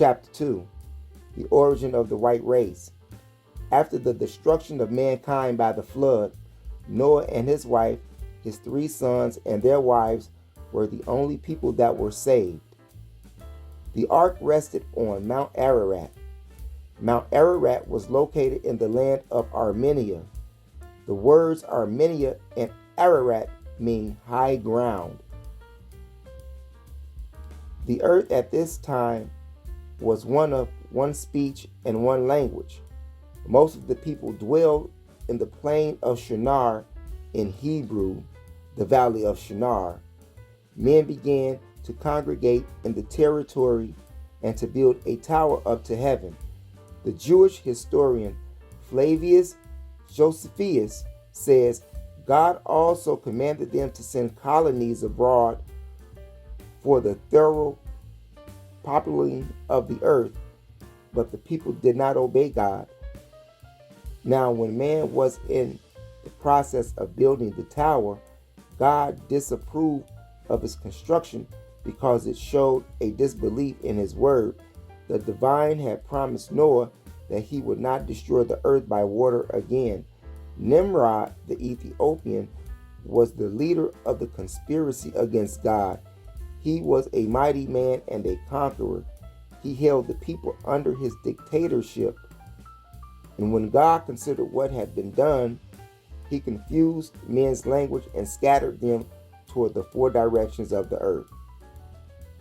chapter 2, the origin of the white race. After the destruction of mankind by the flood, Noah and his wife, his 3 sons, and their wives were the only people that were saved. The ark rested on Mount Ararat. Mount Ararat was located in the land of Armenia. The words Armenia and Ararat mean high ground. The earth at this time was one of one speech and one language. Most of the people dwelled in the plain of Shinar, in Hebrew, the valley of Shinar. Men began to congregate in the territory and to build a tower up to heaven. The Jewish historian Flavius Josephus says God also commanded them to send colonies abroad for the thorough populating of the earth, but the people did not obey God. Now, when man was in the process of building the tower, God disapproved of its construction because it showed a disbelief in his word. The divine had promised Noah that he would not destroy the earth by water again. Nimrod, the Ethiopian, was the leader of the conspiracy against God. He was a mighty man and a conqueror. He held the people under his dictatorship. And when God considered what had been done, he confused men's language and scattered them toward the 4 directions of the earth.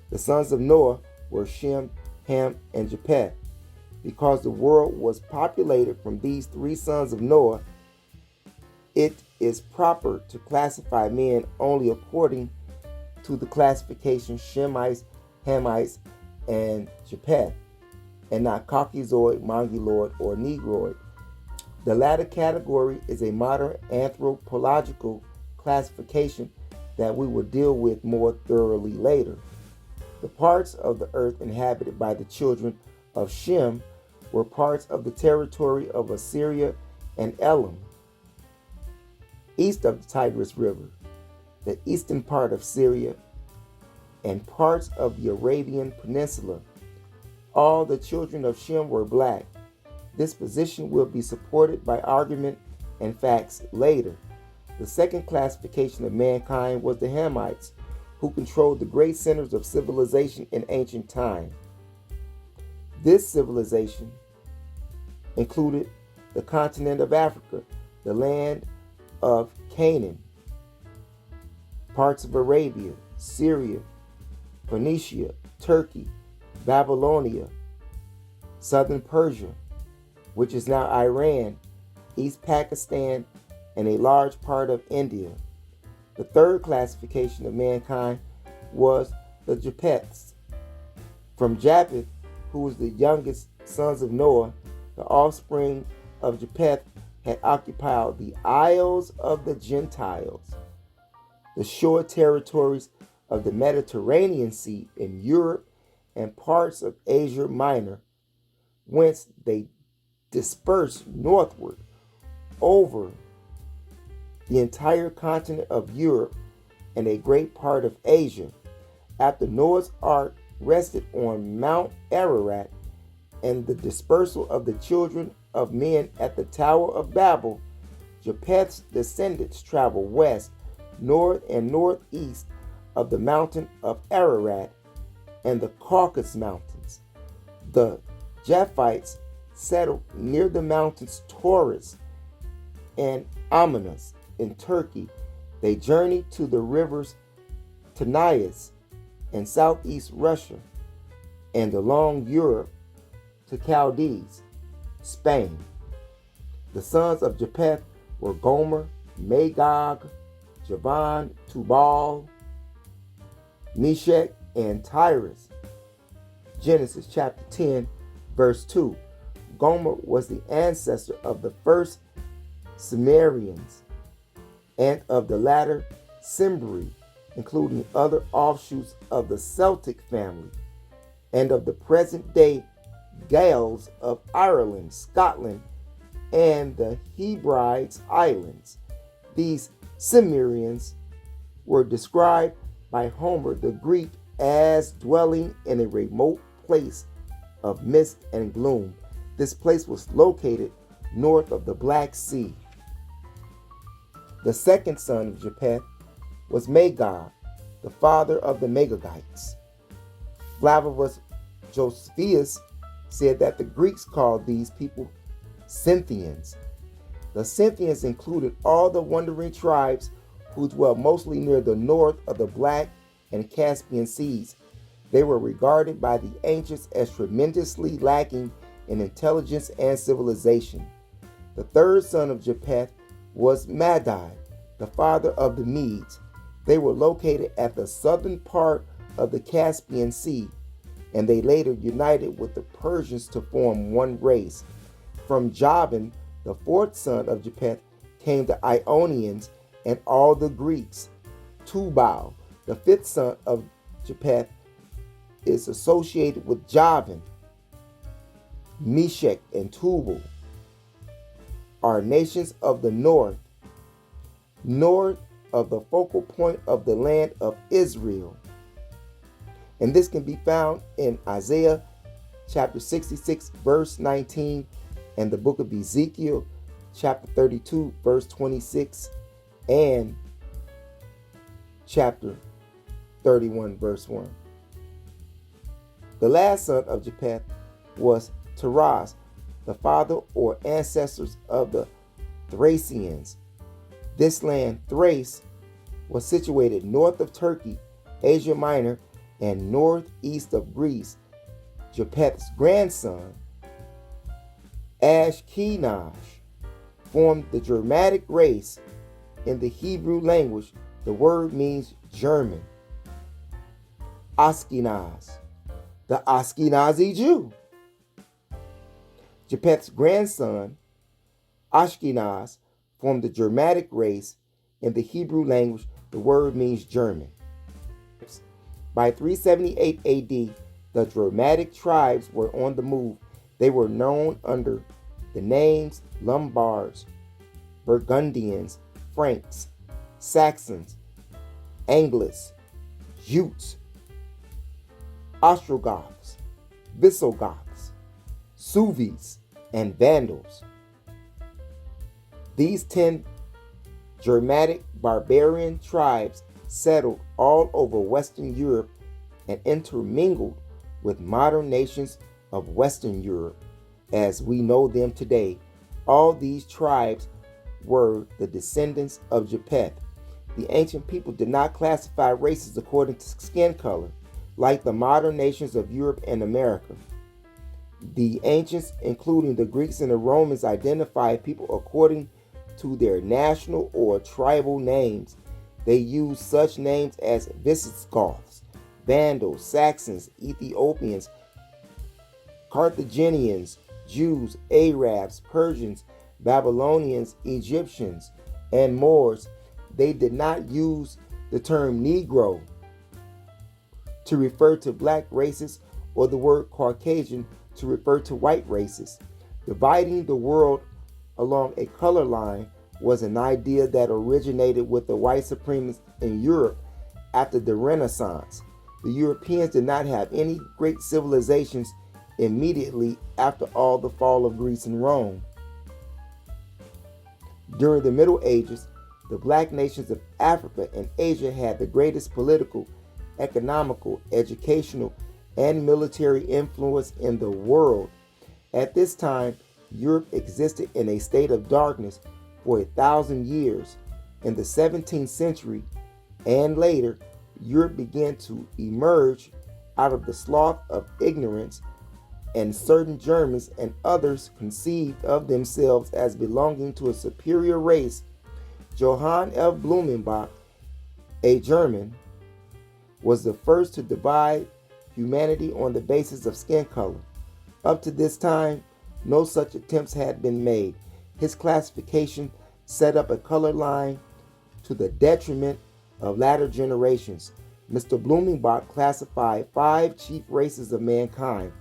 The sons of Noah were Shem, Ham, and Japheth. Because the world was populated from these 3 sons of Noah, it is proper to classify men only according to the classification Shemites, Hamites, and Japheth, and not Caucasoid, Mongoloid, or Negroid. The latter category is a modern anthropological classification that we will deal with more thoroughly later. The parts of the earth inhabited by the children of Shem were parts of the territory of Assyria and Elam, east of the Tigris River, the eastern part of Syria, and parts of the Arabian Peninsula. All the children of Shem were black. This position will be supported by argument and facts later. The second classification of mankind was the Hamites, who controlled the great centers of civilization in ancient time. This civilization included the continent of Africa, the land of Canaan, parts of Arabia, Syria, Phoenicia, Turkey, Babylonia, southern Persia, which is now Iran, East Pakistan, and a large part of India. The third classification of mankind was the Japheths. From Japheth, who was the youngest sons of Noah, the offspring of Japheth had occupied the Isles of the Gentiles, the shore territories of the Mediterranean Sea in Europe and parts of Asia Minor, whence they dispersed northward over the entire continent of Europe and a great part of Asia. After Noah's ark rested on Mount Ararat and the dispersal of the children of men at the Tower of Babel, Japheth's descendants traveled west, north, and northeast of the mountain of Ararat and the Caucasus Mountains. The Japhethites settled near the mountains Taurus and Amanus in Turkey. They journeyed to the rivers Tanais in southeast Russia and along Europe to Chaldees, Spain. The sons of Japheth were Gomer, Magog, Javan, Tubal, Meshech, and Tyrus. Genesis chapter 10, verse 2. Gomer was the ancestor of the first Sumerians and of the latter Cimbri, including other offshoots of the Celtic family, and of the present-day Gaels of Ireland, Scotland, and the Hebrides Islands. These Cimmerians were described by Homer the Greek as dwelling in a remote place of mist and gloom. This place was located north of the Black Sea. The second son of Japheth was Magog, the father of the Magagites. Flavius Josephus said that the Greeks called these people Scythians. The Scythians included all the wandering tribes who dwelt mostly near the north of the Black and Caspian Seas. They were regarded by the ancients as tremendously lacking in intelligence and civilization. The third son of Japheth was Madai, the father of the Medes. They were located at the southern part of the Caspian Sea, and they later united with the Persians to form one race. From Javan, the fourth son of Japheth, came the Ionians and all the Greeks. Tubal, the fifth son of Japheth, is associated with Javan. Meshech and Tubal are nations of the north of the focal point of the land of Israel. And this can be found in Isaiah chapter 66, verse 19, and the book of Ezekiel chapter 32, verse 26, and chapter 31, verse 1. The last son of Japheth was Taraz, the father or ancestors of the Thracians. This land, Thrace, was situated north of Turkey, Asia Minor, and northeast of Greece. Japheth's grandson, Ashkenaz, formed the Germanic race. In the Hebrew language, the word means German. Ashkenaz, the Ashkenazi Jew. Japheth's grandson, Ashkenaz, formed the Germanic race. In the Hebrew language, the word means German. By 378 AD, the Germanic tribes were on the move. They were known under the names Lombards, Burgundians, Franks, Saxons, Angles, Jutes, Ostrogoths, Visigoths, Sueves, and Vandals. These 10 Germanic barbarian tribes settled all over Western Europe and intermingled with modern nations of Western Europe as we know them today. All these tribes were the descendants of Japheth. The ancient people did not classify races according to skin color, like the modern nations of Europe and America. The ancients, including the Greeks and the Romans, identified people according to their national or tribal names. They used such names as Visigoths, Vandals, Saxons, Ethiopians, Carthaginians, Jews, Arabs, Persians, Babylonians, Egyptians, and Moors. They did not use the term Negro to refer to black races or the word Caucasian to refer to white races. Dividing the world along a color line was an idea that originated with the white supremacists in Europe after the Renaissance. The Europeans did not have any great civilizations immediately after all the fall of Greece and Rome. During the Middle Ages, the black nations of Africa and Asia had the greatest political, economical, educational, and military influence in the world. At this time, Europe existed in a state of darkness for 1,000 years. In the 17th century and later, Europe began to emerge out of the slough of ignorance, and certain Germans and others conceived of themselves as belonging to a superior race. Johann F. Blumenbach, a German, was the first to divide humanity on the basis of skin color. Up to this time, no such attempts had been made. His classification set up a color line to the detriment of latter generations. Mr. Blumenbach classified 5 chief races of mankind: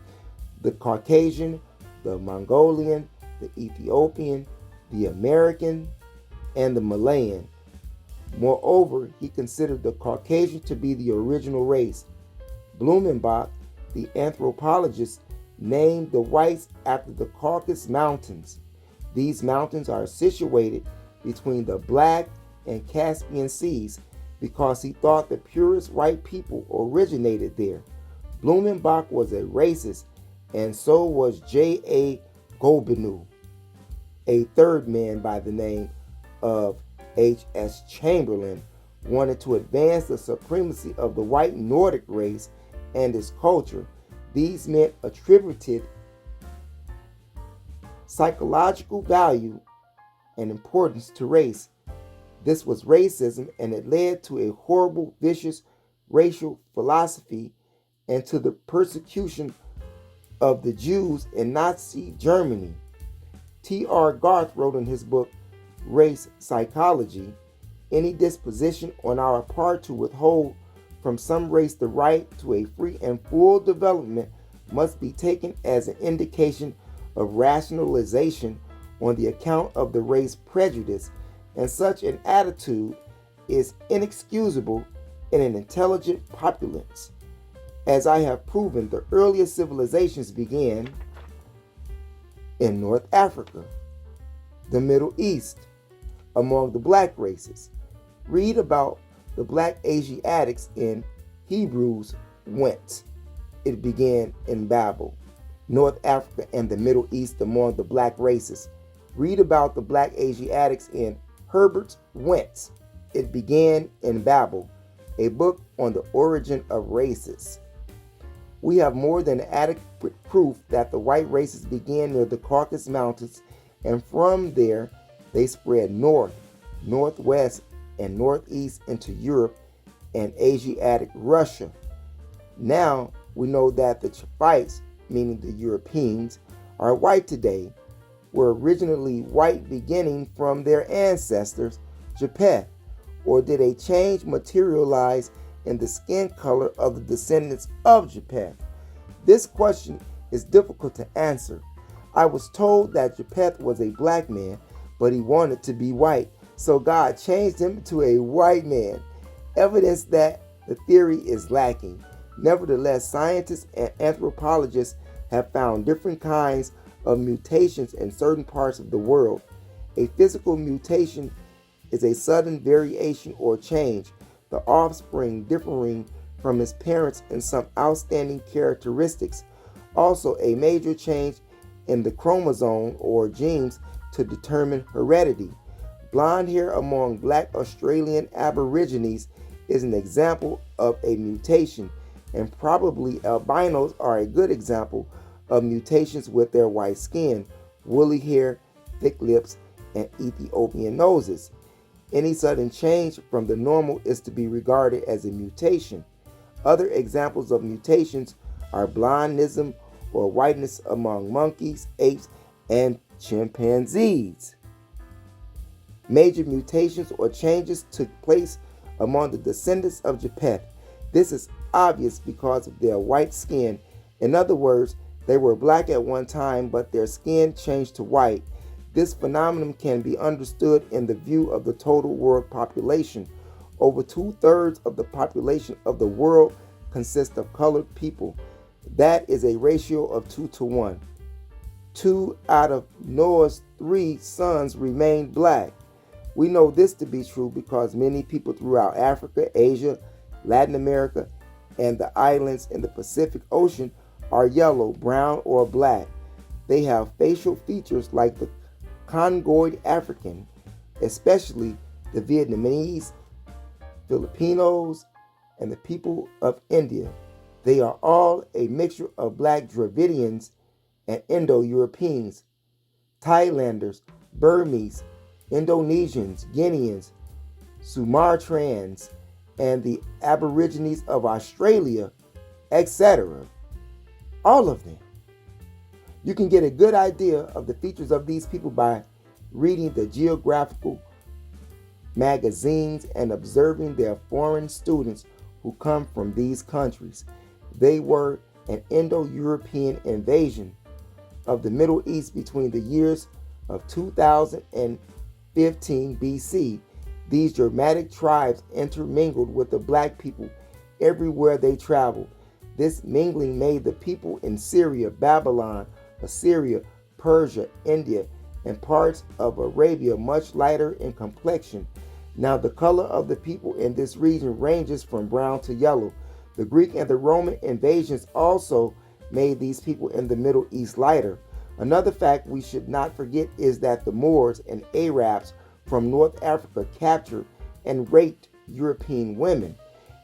the Caucasian, the Mongolian, the Ethiopian, the American, and the Malayan. Moreover, he considered the Caucasian to be the original race. Blumenbach, the anthropologist, named the whites after the Caucasus Mountains. These mountains are situated between the Black and Caspian Seas because he thought the purest white people originated there. Blumenbach was a racist, and so was J.A. Gobineau. A third man by the name of H.S. Chamberlain wanted to advance the supremacy of the white Nordic race and its culture. These men attributed psychological value and importance to race. This was racism, and it led to a horrible, vicious racial philosophy and to the persecution of the Jews in Nazi Germany. T.R. Garth wrote in his book, Race Psychology, any disposition on our part to withhold from some race the right to a free and full development must be taken as an indication of rationalization on the account of the race prejudice, and such an attitude is inexcusable in an intelligent populace. As I have proven, the earliest civilizations began in North Africa, the Middle East, among the black races. Read about the black Asiatics in Hebrews whence it began in Babel, North Africa and the Middle East among the black races. Read about the black Asiatics in Herbert's whence it began in Babel, a book on the origin of races. We have more than adequate proof that the white races began near the Caucasus Mountains, and from there they spread north, northwest, and northeast into Europe and Asiatic Russia. Now we know that the Japhites, meaning the Europeans, are white today, were originally white beginning from their ancestors, Japheth, or did a change materialize in the skin color of the descendants of Japheth? This question is difficult to answer. I was told that Japheth was a black man, but he wanted to be white, so God changed him to a white man. Evidence that the theory is lacking. Nevertheless, scientists and anthropologists have found different kinds of mutations in certain parts of the world. A physical mutation is a sudden variation or change, the offspring differing from his parents in some outstanding characteristics. Also, a major change in the chromosome or genes to determine heredity. Blonde hair among black Australian Aborigines is an example of a mutation, and probably albinos are a good example of mutations with their white skin, woolly hair, thick lips, and Ethiopian noses. Any sudden change from the normal is to be regarded as a mutation. Other examples of mutations are blondism or whiteness among monkeys, apes, and chimpanzees. Major mutations or changes took place among the descendants of Japheth. This is obvious because of their white skin. In other words, they were black at one time, but their skin changed to white. This phenomenon can be understood in the view of the total world population. Over 2/3 of the population of the world consists of colored people. That is a ratio of 2-to-1. 2 out of Noah's 3 sons remained black. We know this to be true because many people throughout Africa, Asia, Latin America, and the islands in the Pacific Ocean are yellow, brown, or black. They have facial features like the Congoid African, especially the Vietnamese, Filipinos, and the people of India. They are all a mixture of black Dravidians and Indo-Europeans, Thailanders, Burmese, Indonesians, Guineans, Sumatrans, and the Aborigines of Australia, etc. All of them. You can get a good idea of the features of these people by reading the geographical magazines and observing their foreign students who come from these countries. They were an Indo-European invasion of the Middle East between the years of 2000 and 15 BC. These Germanic tribes intermingled with the black people everywhere they traveled. This mingling made the people in Syria, Babylon, Assyria, Persia, India, and parts of Arabia much lighter in complexion. Now the color of the people in this region ranges from brown to yellow. The Greek and the Roman invasions also made these people in the Middle East lighter. Another fact we should not forget is that the Moors and Arabs from North Africa captured and raped European women.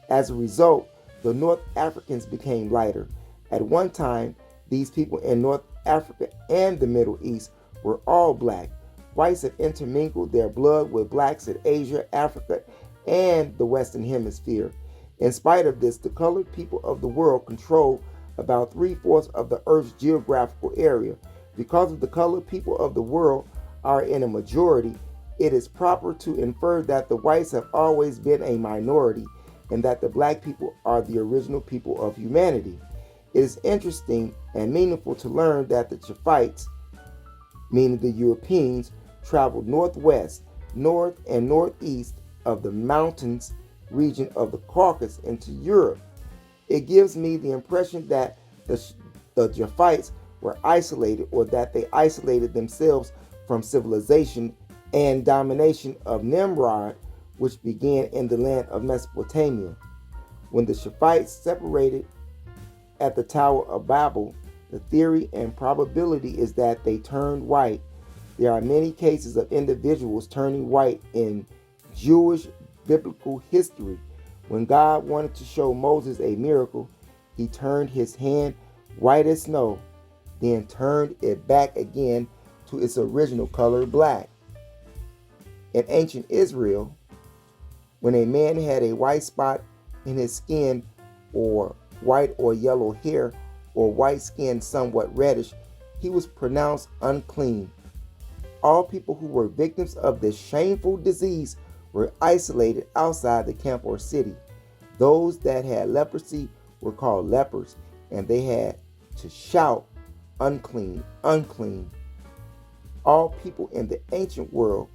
As a result, the North Africans became lighter. At one time, these people in North Africa and the Middle East were all black. Whites had intermingled their blood with blacks in Asia, Africa, and the Western Hemisphere. In spite of this, the colored people of the world control about 3/4 of the Earth's geographical area. Because of the colored people of the world are in a majority, it is proper to infer that the whites have always been a minority and that the black people are the original people of humanity. It is interesting and meaningful to learn that the Japhethites, meaning the Europeans, traveled northwest, north, and northeast of the mountains region of the Caucasus into Europe. It gives me the impression that the Japhethites were isolated, or that they isolated themselves from civilization and domination of Nimrod, which began in the land of Mesopotamia. When the Japhethites separated at the Tower of Babel, the theory and probability is that they turned white. There are many cases of individuals turning white in Jewish biblical history. When God wanted to show Moses a miracle, he turned his hand white as snow, then turned it back again to its original color, black. In ancient Israel, when a man had a white spot in his skin, or white or yellow hair, or white skin somewhat reddish, he was pronounced unclean. All people who were victims of this shameful disease were isolated outside the camp or city. Those that had leprosy were called lepers, and they had to shout, "Unclean, unclean." All people in the ancient world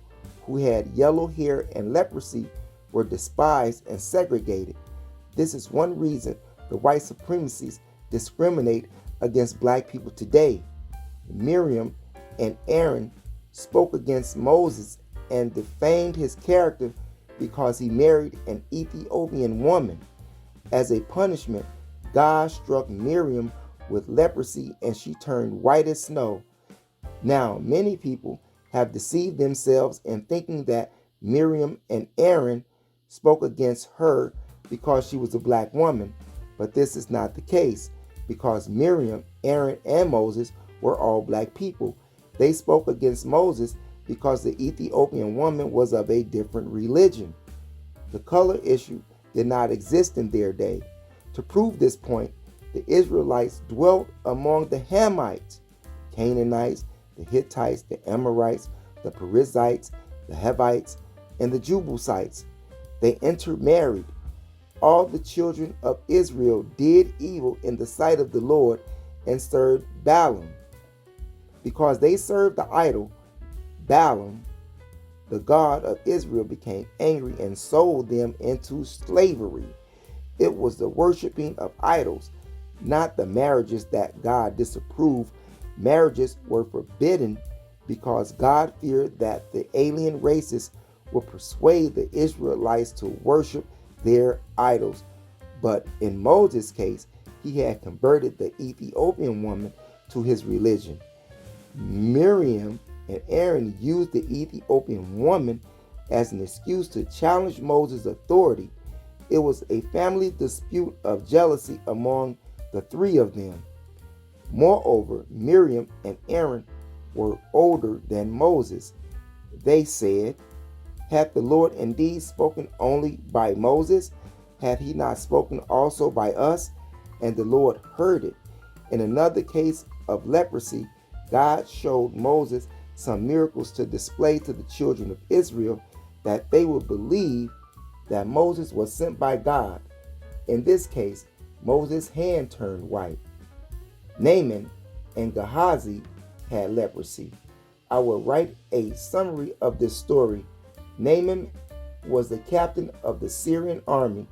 who had yellow hair and leprosy were despised and segregated. This is one reason the white supremacists discriminate against black people today. Miriam and Aaron spoke against Moses and defamed his character because he married an Ethiopian woman. As a punishment, God struck Miriam with leprosy and she turned white as snow. Now, many people have deceived themselves in thinking that Miriam and Aaron spoke against her because she was a black woman, but this is not the case, because Miriam, Aaron, and Moses were all black people. They spoke against Moses because the Ethiopian woman was of a different religion. The color issue did not exist in their day. To prove this point, the Israelites dwelt among the Hamites, Canaanites, the Hittites, the Amorites, the Perizzites, the Hivites, and the Jebusites. They intermarried. All the children of Israel did evil in the sight of the Lord and served Balaam. Because they served the idol, Balaam, the god of Israel, became angry and sold them into slavery. It was the worshiping of idols, not the marriages, that God disapproved. Marriages were forbidden because God feared that the alien races would persuade the Israelites to worship their idols. But in Moses' case, he had converted the Ethiopian woman to his religion. Miriam and Aaron used the Ethiopian woman as an excuse to challenge Moses' authority. It was a family dispute of jealousy among the three of them. Moreover, Miriam and Aaron were older than Moses. They said, "Hath the Lord indeed spoken only by Moses? Hath he not spoken also by us?" And the Lord heard it. In another case of leprosy, God showed Moses some miracles to display to the children of Israel that they would believe that Moses was sent by God. In this case, Moses' hand turned white. Naaman and Gehazi had leprosy. I will write a summary of this story. Naaman was the captain of the Syrian army.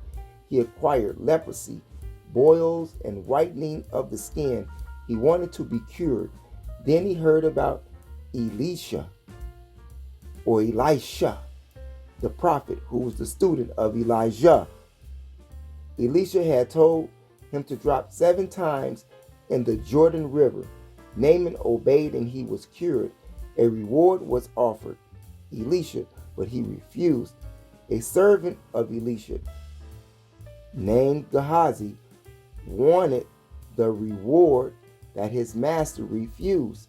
He acquired leprosy. boils, and whitening of the skin. He wanted to be cured. Then he heard about Elisha, the prophet, who was the student of Elijah. Elisha had told him to drop 7 times in the Jordan River. Naaman obeyed and he was cured. A reward was offered Elisha, but he refused. A servant of Elisha, named Gehazi, wanted the reward that his master refused.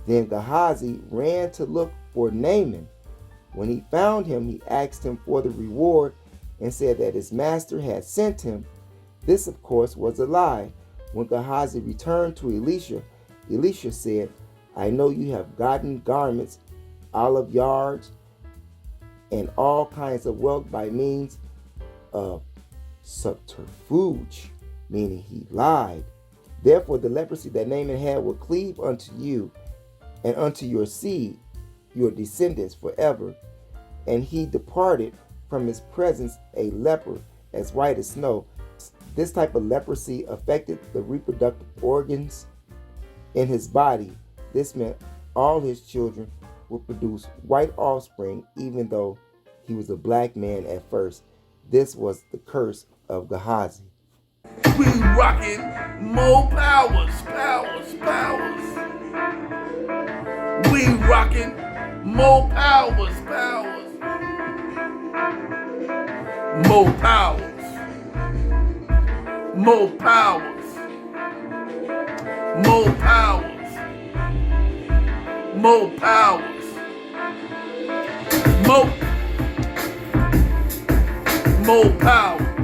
Then Gehazi ran to look for Naaman. When he found him, he asked him for the reward and said that his master had sent him. This, of course, was a lie. When Gehazi returned to Elisha, Elisha said, I know you have gotten garments, olive yards, and all kinds of wealth by means of subterfuge, meaning he lied. Therefore, the leprosy that Naaman had will cleave unto you and unto your seed, your descendants forever. And he departed from his presence a leper as white as snow. This type of leprosy affected the reproductive organs in his body. This meant all his children would produce white offspring, even though he was a black man at first. This was the curse of Gehazi. We rockin' MOPOWERZ, powers. We rockin' MOPOWERZ, MOPOWERZ, MOPOWERZ, MOPOWERZ, MOPOWERZ, MOPOWERZ.